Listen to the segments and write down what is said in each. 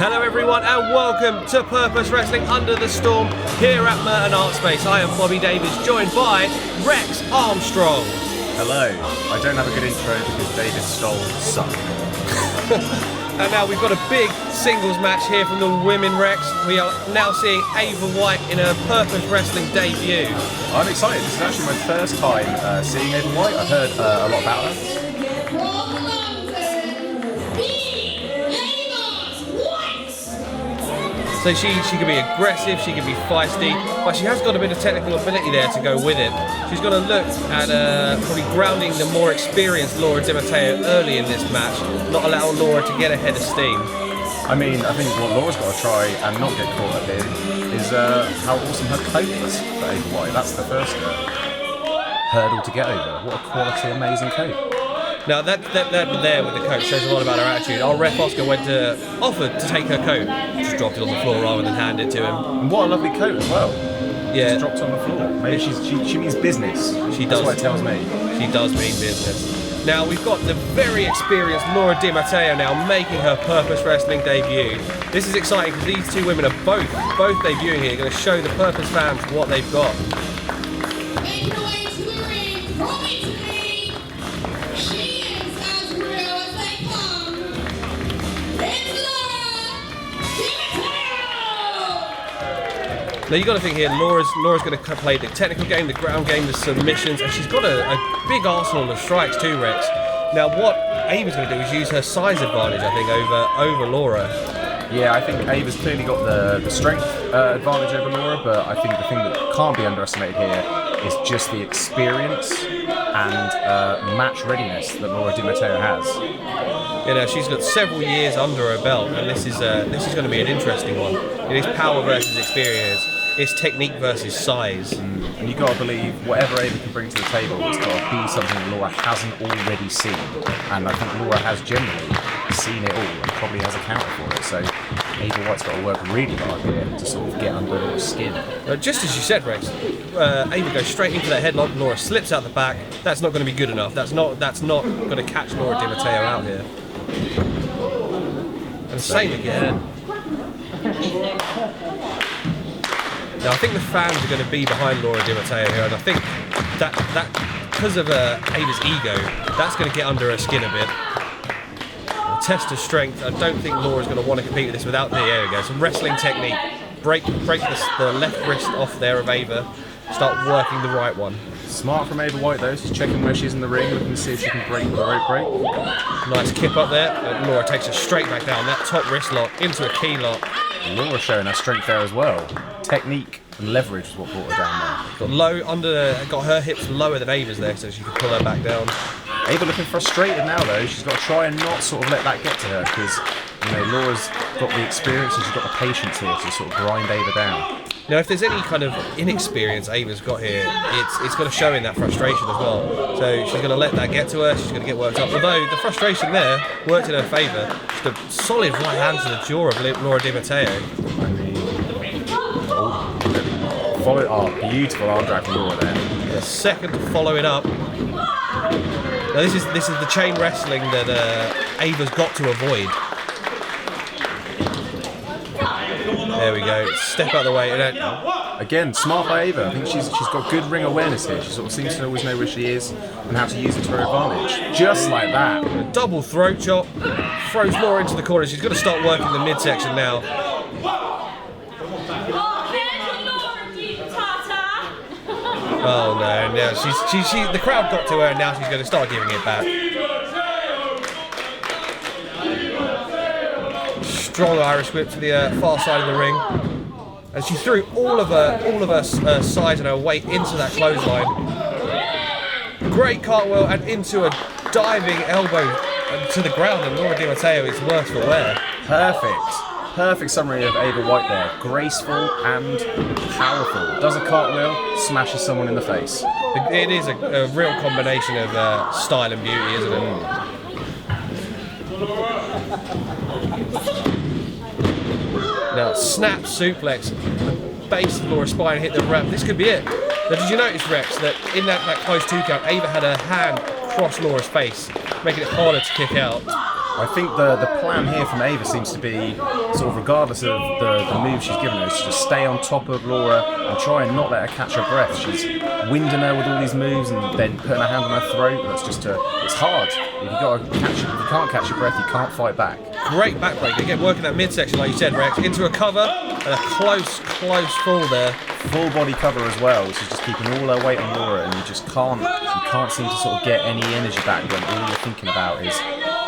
Hello everyone and welcome to Purpose Wrestling Under the Storm here at Merton Art Space. I am Bobby Davies, joined by Rex Armstrong. Hello. I don't have a good intro because David Stoll sucked. And now we've got a big singles match here from the women, Rex. We are now seeing Ava White in her Purpose Wrestling debut. I'm excited. This is actually my first time seeing Ava White. I've heard a lot about her. So she can be aggressive, she can be feisty, but she has got a bit of technical ability there to go with it. She's going to look at probably grounding the more experienced Laura DiMatteo early in this match, not allowing Laura to get ahead of steam. I mean, I think what Laura's got to try and not get caught up in is how awesome her coat is for Ava White. That's the first hurdle to get over. What a quality, amazing coat. Now that there with the coat shows a lot about her attitude. Our ref Oscar offered to take her coat, just dropped it on the floor rather than hand it to him. And what a lovely coat as well. Yeah, just dropped it on the floor. Maybe she means business. She That's does. what it tells me. She does mean business. Now we've got the very experienced Laura DiMatteo now making her Purpose Wrestling debut. This is exciting because these two women are both debuting here, going to show the Purpose fans what they've got. Now you got to think here, Laura's going to play the technical game, the ground game, the submissions, and she's got a big arsenal of strikes too, Rex. Now what Ava's going to do is use her size advantage, I think, over Laura. Yeah, I think Ava's clearly got the strength advantage over Laura, but I think the thing that can't be underestimated here is just the experience and match readiness that Laura DiMatteo has. You know, she's got several years under her belt, and this is going to be an interesting one. It is power versus experience. It's technique versus size. And you've got to believe whatever Ava can bring to the table, it's got to be something Laura hasn't already seen. And I think Laura has generally seen it all and probably has accounted for it. So Ava White's got to work really hard here to sort of get under Laura's skin. Just as you said, Rex, Ava goes straight into that headlock. Laura slips out the back. That's not going to be good enough. That's not going to catch Laura DiMatteo out here. And same again. Now I think the fans are going to be behind Laura DiMatteo here, and I think that because of Ava's ego, that's going to get under her skin a bit. Test of strength. I don't think Laura's going to want to compete with this without there we go. Some wrestling technique. Break the left wrist off there of Ava. Start working the right one. Smart from Ava White though. She's checking where she's in the ring, looking to see if she can break with a rope break. Nice kip up there. And Laura takes her straight back down. That top wrist lock into a key lock. Laura showing her strength there as well. Technique and leverage is what brought her down there. Got her hips lower than Ava's there, so she can pull her back down. Ava looking frustrated now though. She's got to try and not sort of let that get to her because Laura's got the experience and she's got the patience here to sort of grind Ava down. Now, if there's any kind of inexperience Ava's got here, it's going to show in that frustration as well. So she's going to let that get to her. She's going to get worked up. Although the frustration there worked in her favour. Just a solid right hand to the jaw of Laura DiMatteo. Beautiful arm drag from Laura there. The second to follow it up. Now this is the chain wrestling that Ava's got to avoid. There we go. Step out of the way. Again, smart by Ava. I think she's got good ring awareness here. She sort of seems to always know where she is and how to use it to her advantage. Just like that. A double throat chop. Throws Laura into the corner. She's got to start working the midsection now. Oh no! Now she the crowd got to her, and now she's going to start giving it back. Strong Irish whip to the far side of the ring, and she threw all of her size and her weight into that clothesline. Great cartwheel and into a diving elbow to the ground, and Laura DiMatteo is worse for wear. Perfect summary of Ava White there. Graceful and powerful. Does a cartwheel, smashes someone in the face. It is a real combination of style and beauty, isn't it? Now, snap suplex. The base of Laura's spine hit the rep. This could be it. Now, did you notice, Rex, that in that close two count, Ava had her hand across Laura's face, making it harder to kick out? I think the plan here from Ava seems to be, sort of regardless of the move she's given her, is to just stay on top of Laura and try and not let her catch her breath. She's winding her with all these moves and then putting her hand on her throat. That's just it's hard. If you can't catch your breath, you can't fight back. Great backbreaker. Again, working that midsection like you said, Rex, into a cover and a close fall there. Full body cover as well. She's just keeping all her weight on Laura, and you can't seem to sort of get any energy back when all you're thinking about is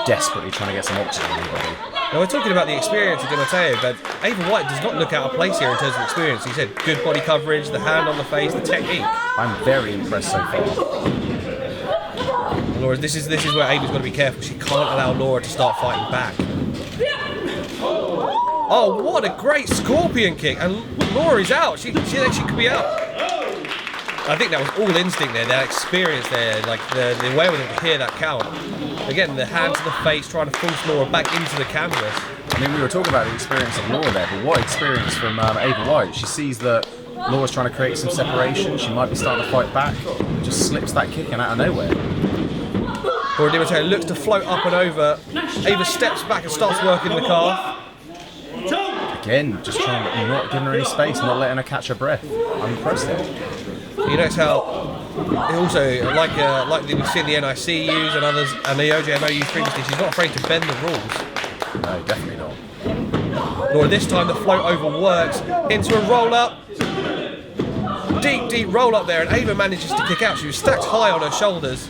desperately trying to get some oxygen in your body. Now we're talking about the experience of DiMatteo, but Ava White does not look out of place here in terms of experience. He said good body coverage, the hand on the face, the technique. I'm very impressed so far. Laura, this is where Ava's got to be careful. She can't allow Laura to start fighting back. Oh, what a great scorpion kick! And Laura's out. She could be out. I think that was all instinct there, that experience there, like the wherewithal to hear that count. Again, the hand to the face, trying to force Laura back into the canvas. I mean, we were talking about the experience of Laura there, but what experience from Ava White? She sees that Laura's trying to create some separation. She might be starting to fight back. Just slips that kick in out of nowhere. Laura DiMatteo looks to float up and over. Ava steps back and starts working the calf. Again, just trying, not giving her any space, not letting her catch her breath. I'm impressed there. You notice how also, like we've seen the NIC use and others, and the O.J.M.O use previously, she's not afraid to bend the rules. No, definitely not. Laura, this time the float over works into a roll up. Deep roll up there, and Ava manages to kick out. She was stacked high on her shoulders.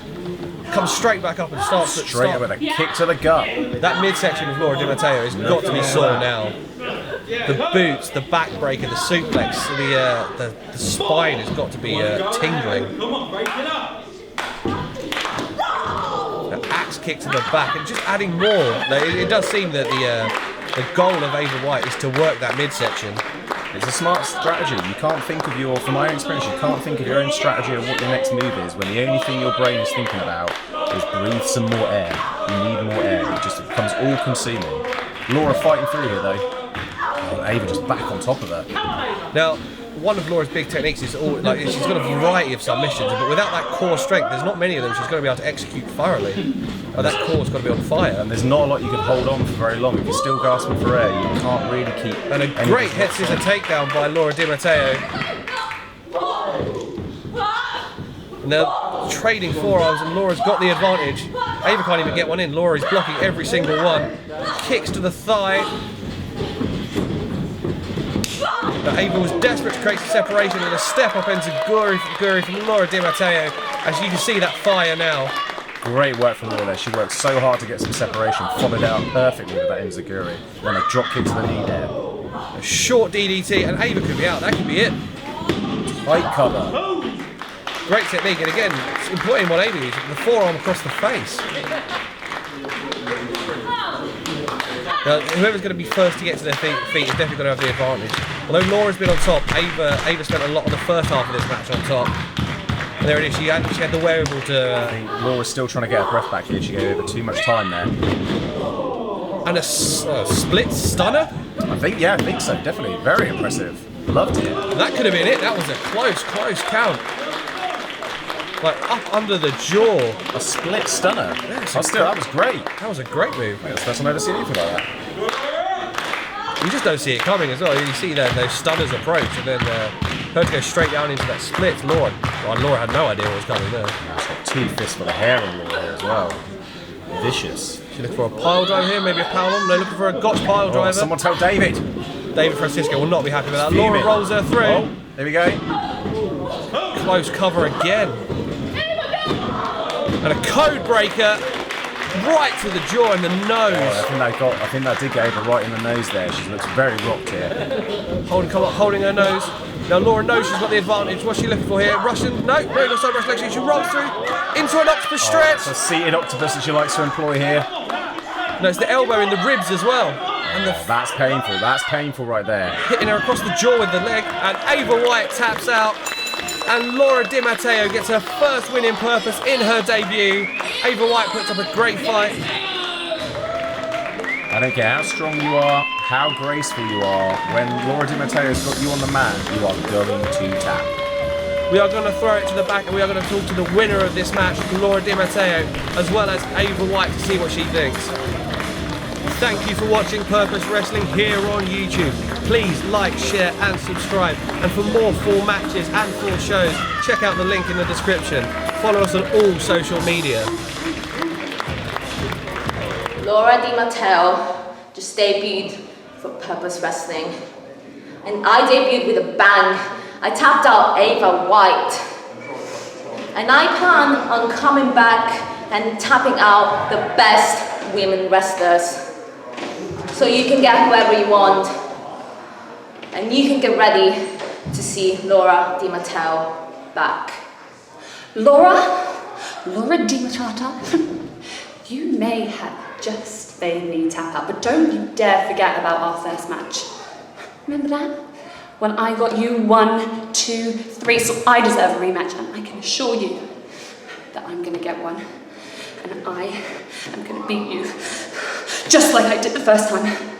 Comes straight back up and starts straight with a kick to the gut. That midsection of Laura DiMatteo has got to be sore now. The boots, the backbreaker, the suplex, the spine has got to be tingling. The axe kick to the back and just adding more. It does seem that the goal of Ava White is to work that midsection. It's a smart strategy. You can't think of from my own experience, you can't think of your own strategy of what your next move is when the only thing your brain is thinking about is breathe some more air. You need more air. It becomes all consuming. Laura fighting through here though. Oh, Ava just back on top of her. Now, one of Laura's big techniques is she's got a variety of submissions, but without that core strength, there's not many of them she's going to be able to execute thoroughly. That core's got to be on fire. And there's not a lot you can hold on for very long. If you're still gasping for air, you can't really keep. And a great head scissor takedown by Laura DiMatteo. Now trading forearms, and Laura's got the advantage. Ava can't even get one in. Laura's blocking every single one. Kicks to the thigh. But Ava was desperate to create some separation with a step up into Guri from Laura DiMatteo. As you can see that fire now. Great work from Laura there. She worked so hard to get some separation, followed out perfectly with that enziguri. Then a drop kick to the knee there. A short DDT, and Ava could be out. That could be it. Tight cover. Great technique, and again, employing what Ava used, the forearm across the face. Now, whoever's going to be first to get to their feet is definitely going to have the advantage. Although Laura's been on top, Ava spent a lot of the first half of this match on top. And there it is, she had the wherewithal to... I think Laura's still trying to get her breath back here. She gave over too much time there. And a split stunner? I think so, definitely. Very impressive. Loved it. That could have been it. That was a close count. Like up under the jaw. A split stunner. That was great. That was a great move. That's the first time I've ever seen anything like that. You just don't see it coming as well. You see those stunners approach, and then her to go straight down into that split. Laura had no idea what was coming there. She's got 2 fists for the hair on Laura here as well. Vicious. She's looking for a pile driver here, maybe a power bomb. No, looking for a gotch pile driver. Someone tell David. David Francisco will not be happy with that. Laura rolls her through. Oh, there we go. Close cover again. And a code breaker right to the jaw and the nose. Oh, I think that did get over right in the nose there. She looks very rocked here. Holding her nose. Now Laura knows she's got the advantage. What's she looking for here? Russian? No, very good side Russian leg. She rolls through into an octopus stretch. It's a seated octopus that she likes to employ here. No, it's the elbow in the ribs as well. And that's painful. That's painful right there. Hitting her across the jaw with the leg. And Ava White taps out. And Laura DiMatteo gets her first win in purpose in her debut. Ava White puts up a great fight. I don't care how strong you are, how graceful you are, when Laura DiMatteo's got you on the mat, you are going to tap. We are going to throw it to the back, and we are going to talk to the winner of this match, Laura DiMatteo, as well as Ava White, to see what she thinks. Thank you for watching Purpose Wrestling here on YouTube. Please like, share and subscribe. And for more full matches and full shows, check out the link in the description. Follow us on all social media. Laura DiMatteo just debuted for Purpose Wrestling. And I debuted with a bang. I tapped out Ava White. And I plan on coming back and tapping out the best women wrestlers. So you can get whoever you want. And you can get ready to see Laura DiMatteo back. Laura DiMatteo, you may have just made me tap out, but don't you dare forget about our first match. Remember that? When I got you 1, 2, 3, so I deserve a rematch, and I can assure you that I'm gonna get one. And I am gonna beat you, just like I did the first time.